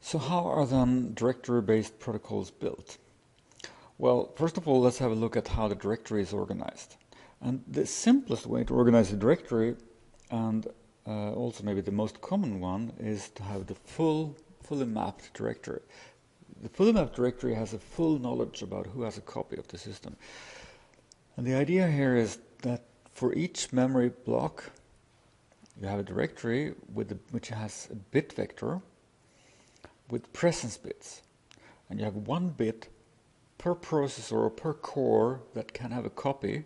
So how are then directory-based protocols built? Well, first of all, let's have a look at how the directory is organized. And the simplest way to organize a directory, and also maybe the most common one, is to have the fully mapped directory. The fully mapped directory has a full knowledge about who has a copy of the system. And the idea here is that for each memory block, you have a directory which has a bit vector with presence bits. And you have one bit per processor or per core that can have a copy,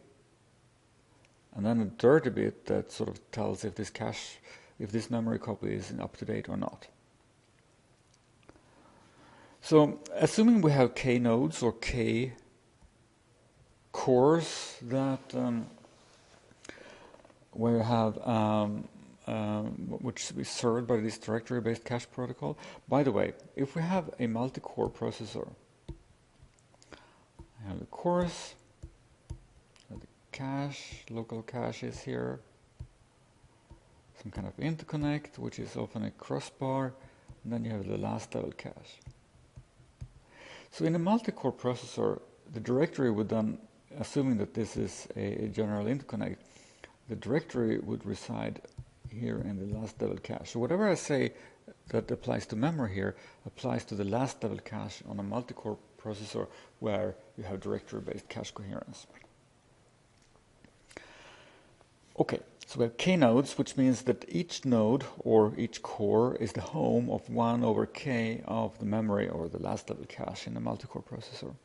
and then a dirty bit that sort of tells if this memory copy is up to date or not. So, assuming we have k nodes or k cores that where you have which is served by this directory-based cache protocol. By the way, if we have a multi-core processor, I have the cores, the cache, local cache is here, some kind of interconnect, which is often a crossbar, and then you have the last level cache. So in a multi-core processor, the directory would then, assuming that this is a general interconnect, the directory would reside here in the last level cache. So whatever I say that applies to memory here applies to the last level cache on a multi-core processor where you have directory-based cache coherence. Okay, so we have k nodes, which means that each node or each core is the home of 1 over k of the memory or the last level cache in a multi-core processor.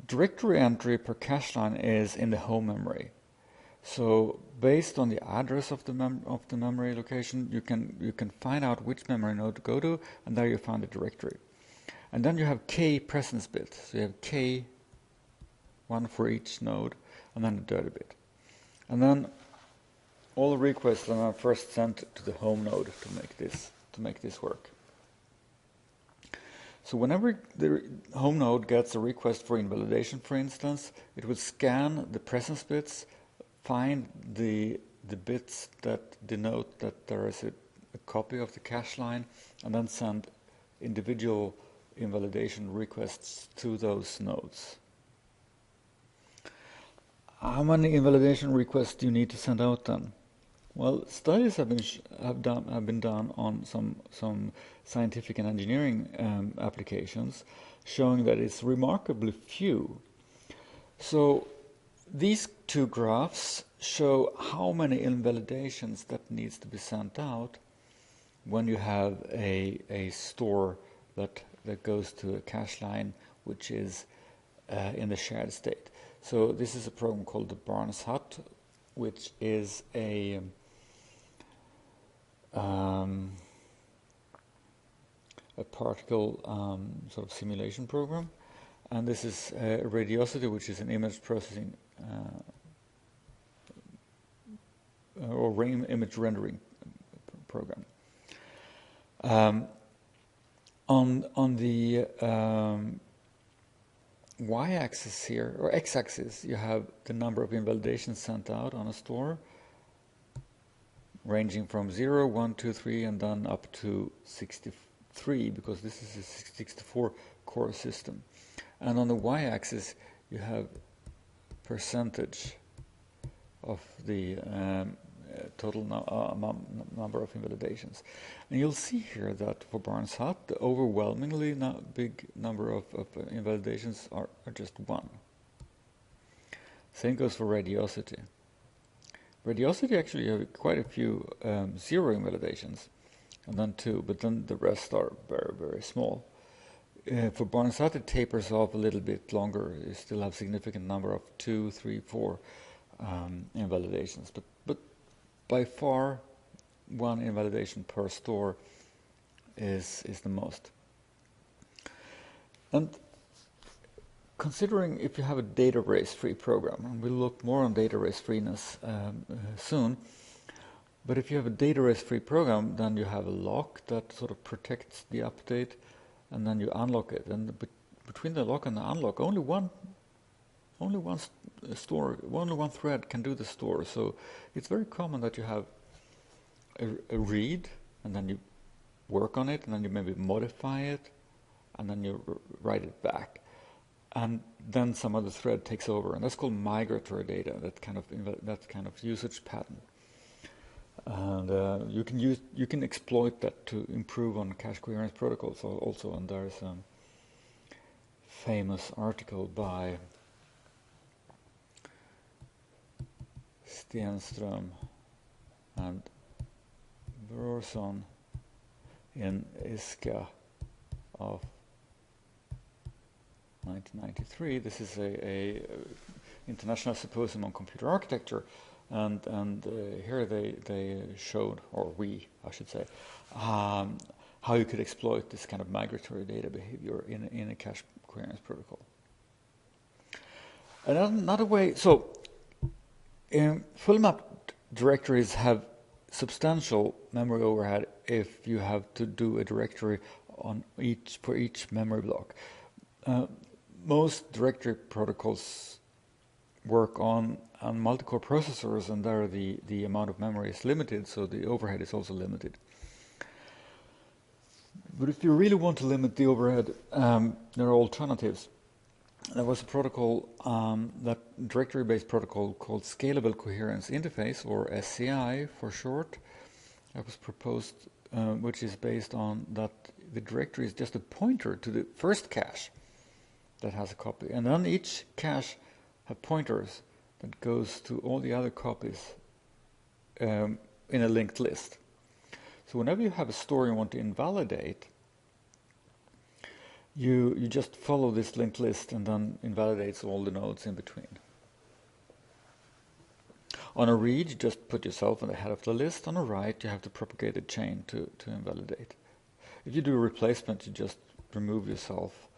Directory entry per cache line is in the home memory. So based on the address of the memory location, you can find out which memory node to go to, and there you find the directory. And then you have k presence bits. So you have k, one for each node, and then a dirty bit. And then all the requests are first sent to the home node to make this work. So whenever the home node gets a request for invalidation, for instance, it will scan the presence bits, find the bits that denote that there is a copy of the cache line, and then send individual invalidation requests to those nodes. How many invalidation requests do you need to send out then? Well, studies have been done on some scientific and engineering applications, showing that it's remarkably few. So these two graphs show how many invalidations that needs to be sent out when you have a store that goes to a cache line which is in the shared state. So this is a program called the Barnes Hut, which is a particle sort of simulation program, and this is Radiosity, which is an image processing or image rendering program. On the y-axis here, or x-axis, you have the number of invalidations sent out on a store, ranging from 0, 1, 2, 3, and then up to 63, because this is a 64-core system. And on the y-axis, you have percentage of the total number of invalidations. And you'll see here that for Barnes Hut, the overwhelmingly big number of invalidations are just 1. Same goes for Radiosity. Radiosity actually have quite a few 0 invalidations, and then 2, but then the rest are very, very small. For Barnes Hut, it tapers off a little bit longer. You still have significant number of 2, 3, 4 invalidations, but by far 1 invalidation per store is the most. And considering if you have a data erase-free program, and we'll look more on data erase-freeness soon, but if you have a data erase-free program, then you have a lock that sort of protects the update, and then you unlock it. And between the lock and the unlock, only one thread can do the store. So it's very common that you have a read, and then you work on it, and then you maybe modify it, and then you write it back. And then some other thread takes over, and that's called migratory data, that kind of usage pattern. And you can exploit that to improve on cache coherence protocols also. And there's a famous article by Stenström and Brorson in ISCA of 1993. This is a international symposium on computer architecture, and here they showed, or I should say, how you could exploit this kind of migratory data behavior in a cache coherence protocol. Another way, so full mapped directories have substantial memory overhead if you have to do a directory for each memory block. Most directory protocols work on multi-core processors, and there the amount of memory is limited, so the overhead is also limited. But if you really want to limit the overhead, there are alternatives. There was a protocol, that directory-based protocol called Scalable Coherence Interface, or SCI for short, that was proposed, which is based on that the directory is just a pointer to the first cache that has a copy, and then each cache have pointers that goes to all the other copies in a linked list. So whenever you have a store you want to invalidate, you just follow this linked list and then invalidates all the nodes in between. On a read, you just put yourself on the head of the list. On a write, you have the propagated chain to invalidate. If you do a replacement, you just remove yourself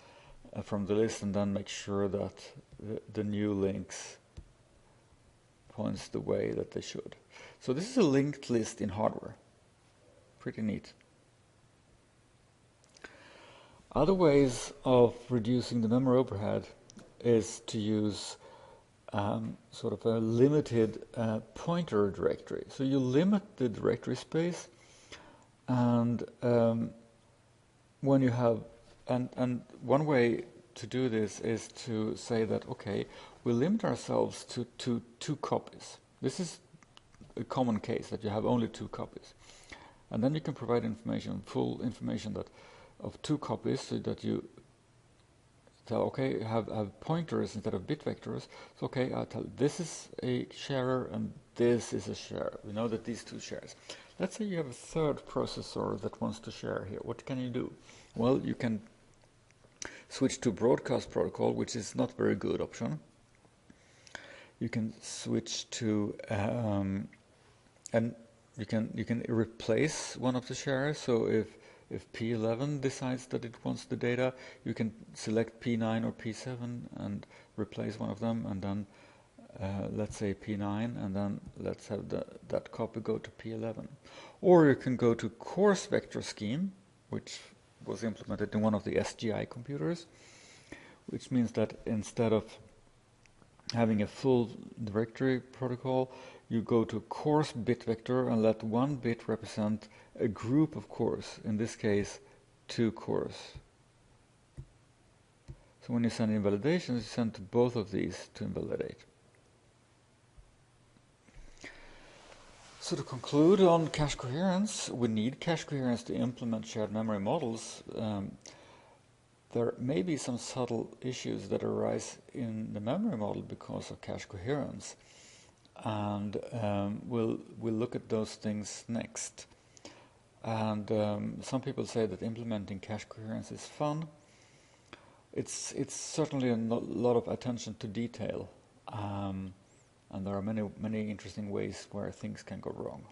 from the list and then make sure that the new links points the way that they should. So this is a linked list in hardware. Pretty neat. Other ways of reducing the memory overhead is to use sort of a limited pointer directory. So you limit the directory space, and when you have, and one way to do this is to say that, okay, we limit ourselves to two copies. This is a common case, that you have only 2 copies. And then you can provide information, full information that of 2 copies, so that you tell, okay, have pointers instead of bit vectors. So okay, I'll tell this is a sharer and this is a sharer. We know that these 2 shares. Let's say you have a third processor that wants to share here. What can you do? Well, you can switch to broadcast protocol, which is not very good option. You can switch to and you can replace one of the sharers. So if P11 decides that it wants the data, you can select P9 or P7 and replace one of them, and then let's say P9, and then let's have that copy go to P11. Or you can go to coarse vector scheme, which was implemented in one of the SGI computers, which means that instead of having a full directory protocol, you go to coarse bit vector and let one bit represent a group of cores, in this case 2 cores. So when you send invalidations, you send to both of these to invalidate. So to conclude on cache coherence, we need cache coherence to implement shared memory models. There may be some subtle issues that arise in the memory model because of cache coherence, and we'll look at those things next. And some people say that implementing cache coherence is fun. It's certainly a lot of attention to detail, and there are many interesting ways where things can go wrong.